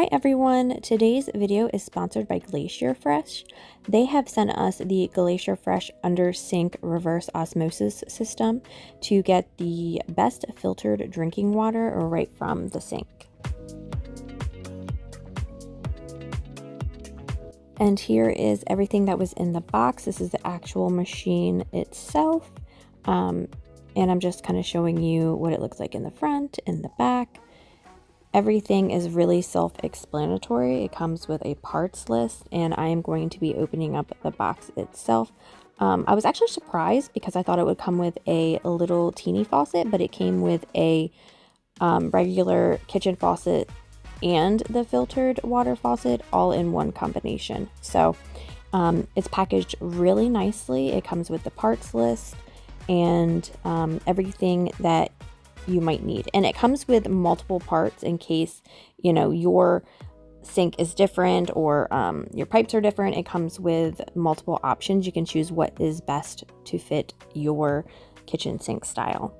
Hi everyone, today's video is sponsored by Glacier Fresh. They have sent us the Glacier Fresh under sink reverse osmosis system to get the best filtered drinking water right from the sink. And here is everything that was in the box. This is the actual machine itself. And I'm just kind of showing you what it looks like in the front, in the back. Everything is really self-explanatory. It comes with a parts list, and I am going to be opening up the box itself. I was actually surprised because I thought it would come with a little teeny faucet, but it came with a regular kitchen faucet and the filtered water faucet all in one combination. So it's packaged really nicely. It comes with the parts list and everything that you might need, and it comes with multiple parts in case your sink is different or your pipes are different. It comes with multiple options. You can choose what is best to fit your kitchen sink style.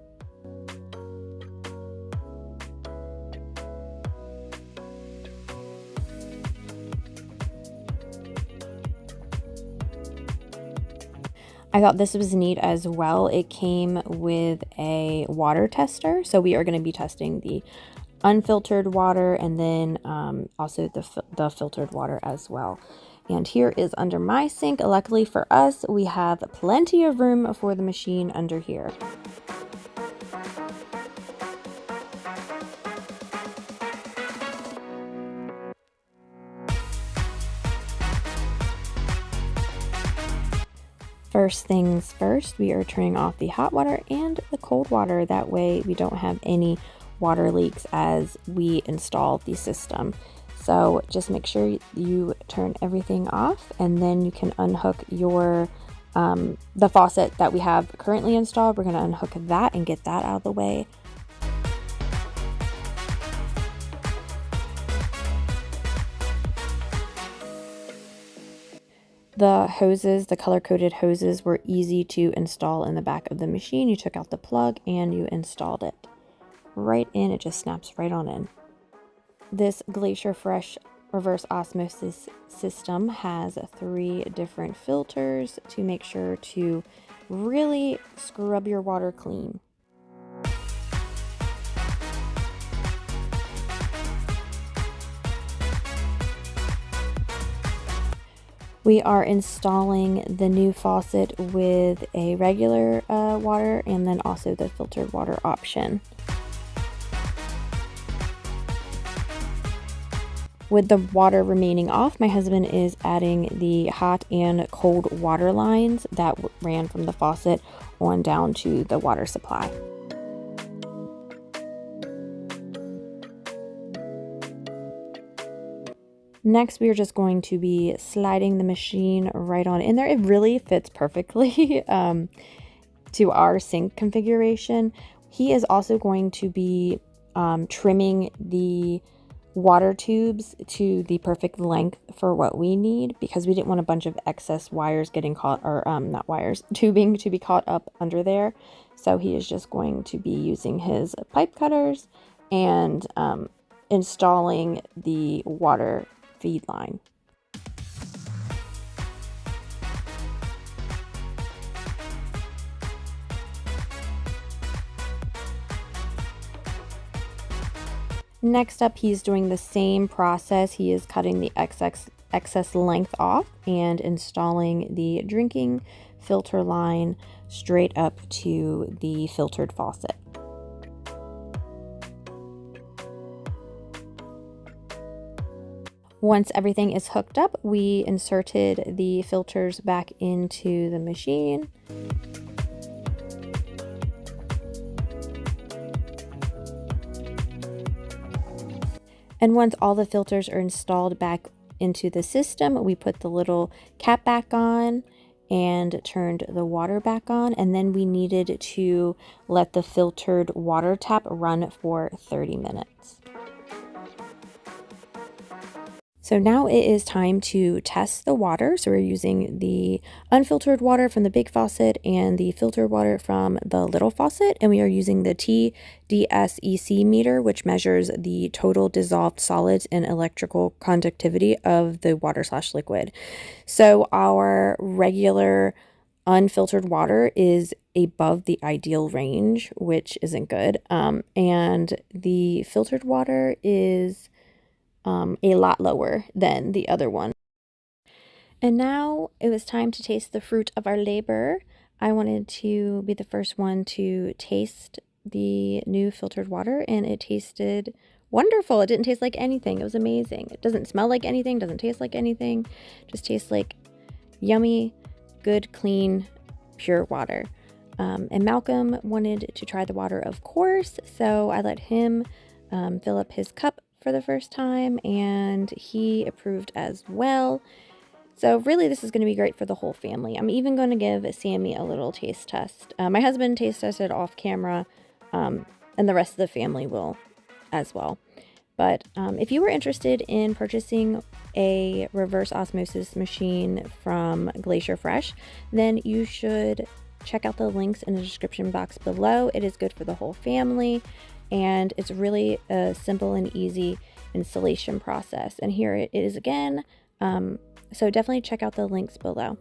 I thought this was neat as well. It came with a water tester, so we are going to be testing the unfiltered water and then also the filtered water as well. And here is under my sink. Luckily for us, we have plenty of room for the machine under here. First things first, we are turning off the hot water and the cold water. That way we don't have any water leaks as we install the system. So just make sure you turn everything off, and then you can unhook your the faucet that we have currently installed. We're going to unhook that and get that out of the way. The hoses, the color-coded hoses, were easy to install in the back of the machine. You took out the plug and you installed it right in. It just snaps right on in. This Glacier Fresh reverse osmosis system has 3 different filters to make sure to really scrub your water clean. We are installing the new faucet with a regular water and then also the filtered water option. With the water remaining off, my husband is adding the hot and cold water lines that ran from the faucet on down to the water supply. Next, we are just going to be sliding the machine right on in there. It really fits perfectly to our sink configuration. He is also going to be trimming the water tubes to the perfect length for what we need, because we didn't want a bunch of excess wires getting caught, or not wires, tubing to be caught up under there. So he is just going to be using his pipe cutters and installing the water feed line. Next up, he's doing the same process. He is cutting the excess length off and installing the drinking filter line straight up to the filtered faucet. Once everything is hooked up, we inserted the filters back into the machine. And once all the filters are installed back into the system, we put the little cap back on and turned the water back on. And then we needed to let the filtered water tap run for 30 minutes. So now it is time to test the water. So we're using the unfiltered water from the big faucet and the filtered water from the little faucet. And we are using the TDSEC meter, which measures the total dissolved solids and electrical conductivity of the water/liquid. So our regular unfiltered water is above the ideal range, which isn't good. And the filtered water is a lot lower than the other one. And now it was time to taste the fruit of our labor. I wanted to be the first one to taste the new filtered water, and it tasted wonderful. It didn't taste like anything. It was amazing. It doesn't smell like anything, doesn't taste like anything. Just tastes like yummy, good, clean, pure water. And Malcolm wanted to try the water, of course, so I let him fill up his cup for the first time, and he approved as well. So really, this is going to be great for the whole family. I'm even going to give Sammy a little taste test. My husband taste tested off camera, and the rest of the family will as well. But if you were interested in purchasing a reverse osmosis machine from Glacier Fresh, then you should check out the links in the description box below. It is good for the whole family, and it's really a simple and easy installation process. And here it is again. So definitely check out the links below.